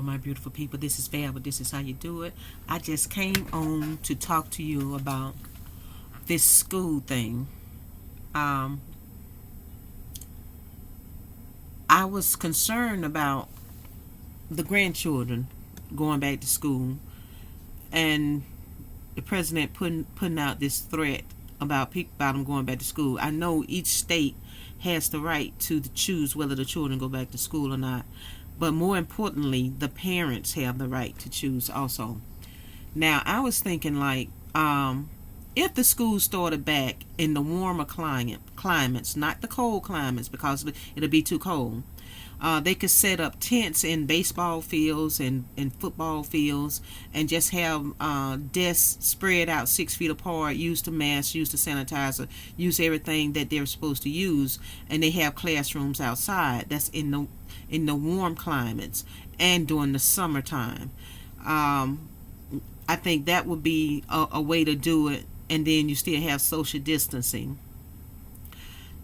all my beautiful people. This is Val, but this is how you do it. I just came on to talk to you about this school thing. Um, I was concerned about the grandchildren going back to school, and the president putting out this threat about them going back to school. I know each state has the right to choose whether the children go back to school or not, but more importantly, the parents have the right to choose also. Now, I was thinking if the school started back in the warmer climates, not the cold climates, because it'll be too cold. They could set up tents in baseball fields and football fields, and just have desks spread out 6 feet apart, use the mask, use the sanitizer, use everything that they're supposed to use, and they have classrooms outside. That's in the warm climates and during the summertime. I think that would be a way to do it, and then you still have social distancing.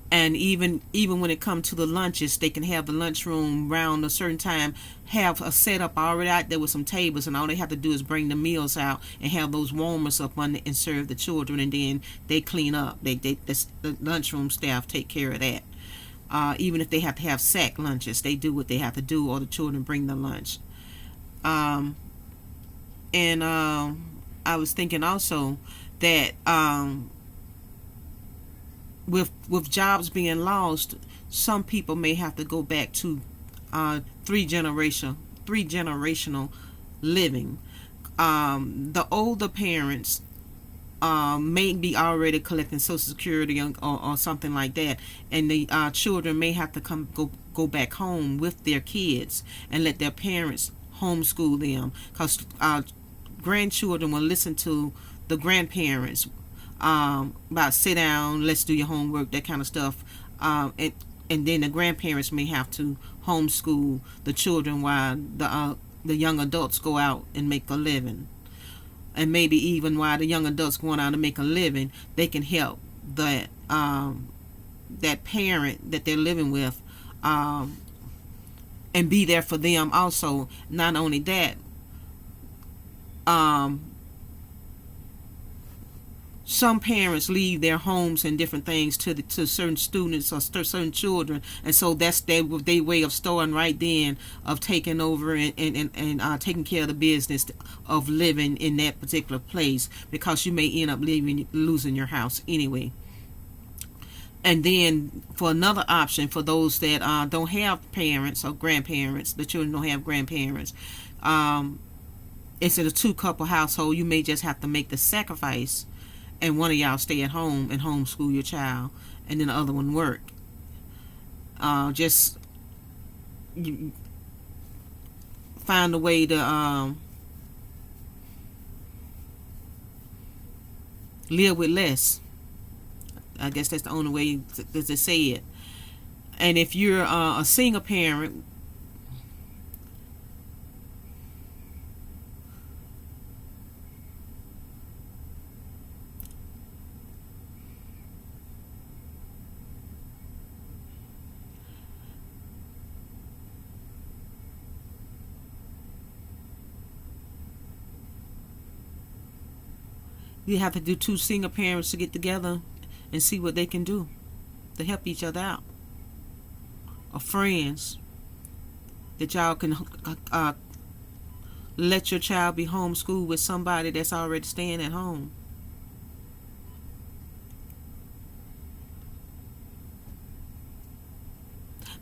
And even when it comes to the lunches, they can have the lunchroom around a certain time, have a setup already out there with some tables, and all they have to do is bring the meals out and have those warmers up on and serve the children, and then they clean up. The lunchroom staff take care of that. Even if they have to have sack lunches, they do what they have to do, or the children bring the lunch. I was thinking also that with jobs being lost, some people may have to go back to three generational living. The older parents may be already collecting Social Security or something like that, and the children may have to go back home with their kids and let their parents homeschool them, because grandchildren will listen to the grandparents about sit down, let's do your homework, that kind of stuff, and then the grandparents may have to homeschool the children while the young adults go out and make a living. And maybe even while the young adults going out and make a living, they can help that parent that they're living with, and be there for them also. Not only that, some parents leave their homes and different things to certain students or certain children, and so that's their way of starting right then, of taking over and taking care of the business of living in that particular place, because you may end up losing your house anyway. And then for another option, for those that don't have parents or grandparents, the children don't have grandparents, it's in a 2-couple household. You may just have to make the sacrifice, and one of y'all stay at home and homeschool your child, and then the other one work. Just find a way to live with less. I guess that's the only way to say it. And if you're a single parent, you have to do 2 single parents to get together and see what they can do to help each other out. Or friends that y'all can let your child be homeschooled with somebody that's already staying at home.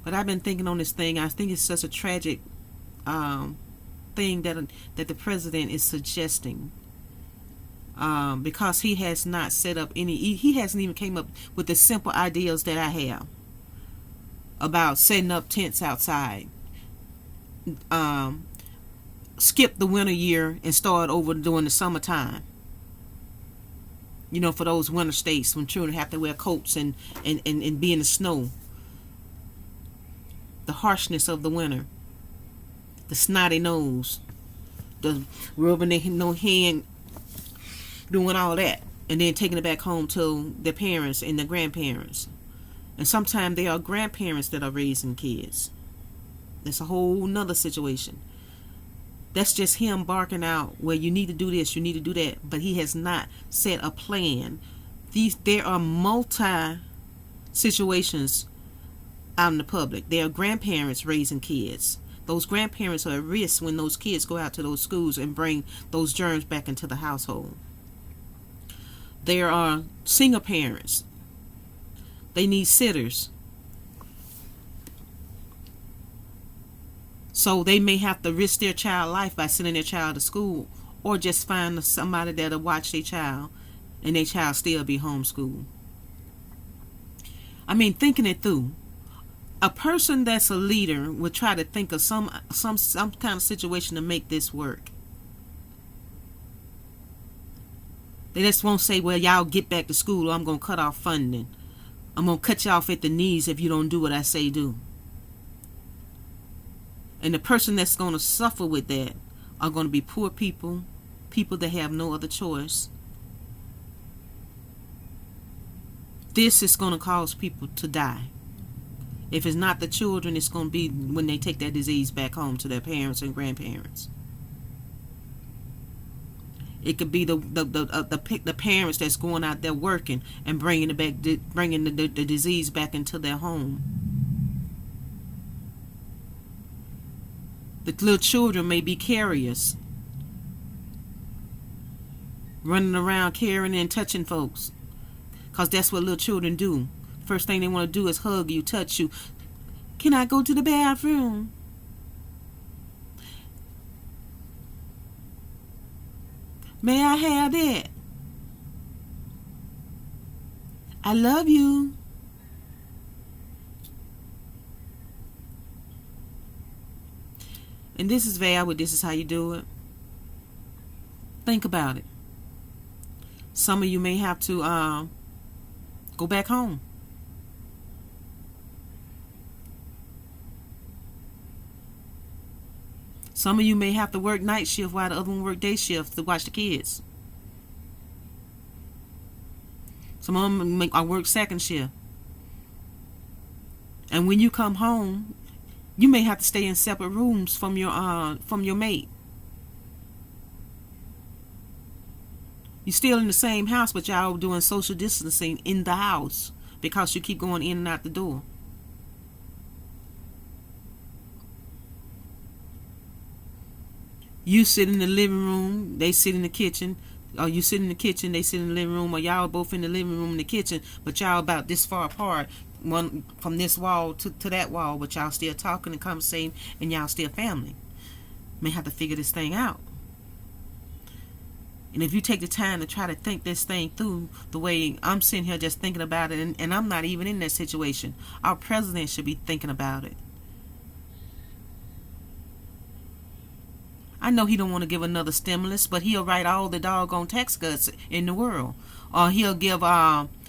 But I've been thinking on this thing. I think it's such a tragic thing that the president is suggesting. Because he has not set up he hasn't even came up with the simple ideas that I have about setting up tents outside. Skip the winter year and start over during the summertime. For those winter states when children have to wear coats and be in the snow. The harshness of the winter. The snotty nose. The rubbing their hand, doing all that, and then taking it back home to their parents and their grandparents. And sometimes they are grandparents that are raising kids. That's a whole nother situation. That's just him barking out, well, you need to do this, you need to do that, but he has not set a plan. There are multi situations out in the public. There are grandparents raising kids. Those grandparents are at risk when those kids go out to those schools and bring those germs back into the household. There are single parents. They need sitters. So they may have to risk their child's life by sending their child to school, or just find somebody that'll watch their child and their child still be homeschooled. I mean, thinking it through. A person that's a leader would try to think of some kind of situation to make this work. They just won't say, well, y'all get back to school or I'm going to cut off funding. I'm going to cut you off at the knees if you don't do what I say do. And the person that's going to suffer with that are going to be poor people, people that have no other choice. This is going to cause people to die. If it's not the children, it's going to be when they take that disease back home to their parents and grandparents. It could be the parents that's going out there working and bringing the disease back into their home. The little children may be carriers, running around carrying and touching folks, because that's what little children do. First thing they want to do is hug you, touch you. Can I go to the bathroom? May I have that? I love you. And this is Val with This Is How You Do It. Think about it. Some of you may have to go back home. Some of you may have to work night shift while the other one work day shift to watch the kids. Some of them may work second shift. And when you come home, you may have to stay in separate rooms from your mate. You're still in the same house, but y'all doing social distancing in the house because you keep going in and out the door. You sit in the living room, they sit in the kitchen. Or you sit in the kitchen, they sit in the living room, or y'all both in the living room and the kitchen, but y'all about this far apart, one from this wall to that wall, but y'all still talking and conversating, and y'all still family. May have to figure this thing out. And if you take the time to try to think this thing through the way I'm sitting here just thinking about it, and I'm not even in that situation, our president should be thinking about it. I know he don't want to give another stimulus, but he'll write all the doggone tax cuts in the world. Or he'll give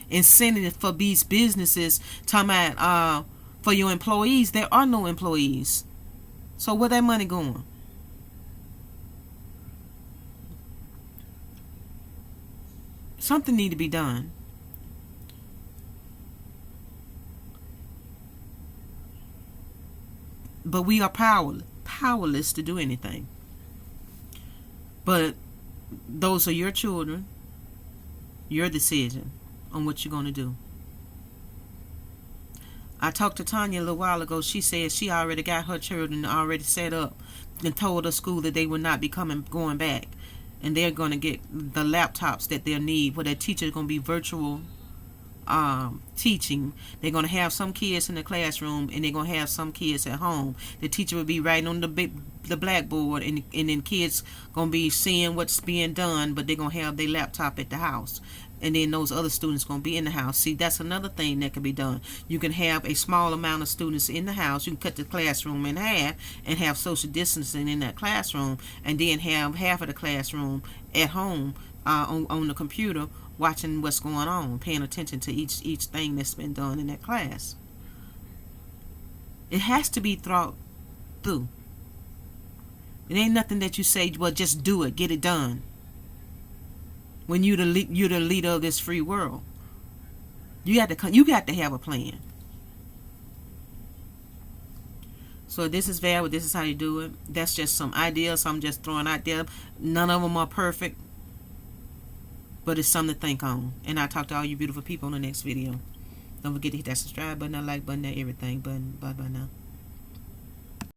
incentive for these businesses, talking about for your employees. There are no employees. So where that money going? Something need to be done. But we are powerless to do anything. But those are your children, your decision on what you're going to do. I talked to Tonya a little while ago. She said she already got her children already set up and told her school that they will not be going back. And they're going to get the laptops that they'll need, where their teacher is going to be virtual teaching. They're going to have some kids in the classroom and they're going to have some kids at home. The teacher will be writing on the blackboard, and then kids going to be seeing what's being done, but they're going to have their laptop at the house. And then those other students going to be in the house. See, that's another thing that can be done. You can have a small amount of students in the house. You can cut the classroom in half and have social distancing in that classroom, and then have half of the classroom at home on the computer, watching what's going on, paying attention to each thing that's been done in that class. It has to be thought through. It ain't nothing that you say, well, just do it, get it done. When you're the leader of this free world, you got to have a plan. So this is valid. This is how you do it. That's just some ideas I'm just throwing out there. None of them are perfect, but it's something to think on. And I'll talk to all you beautiful people in the next video. Don't forget to hit that subscribe button, that like button, that everything button. Bye bye now.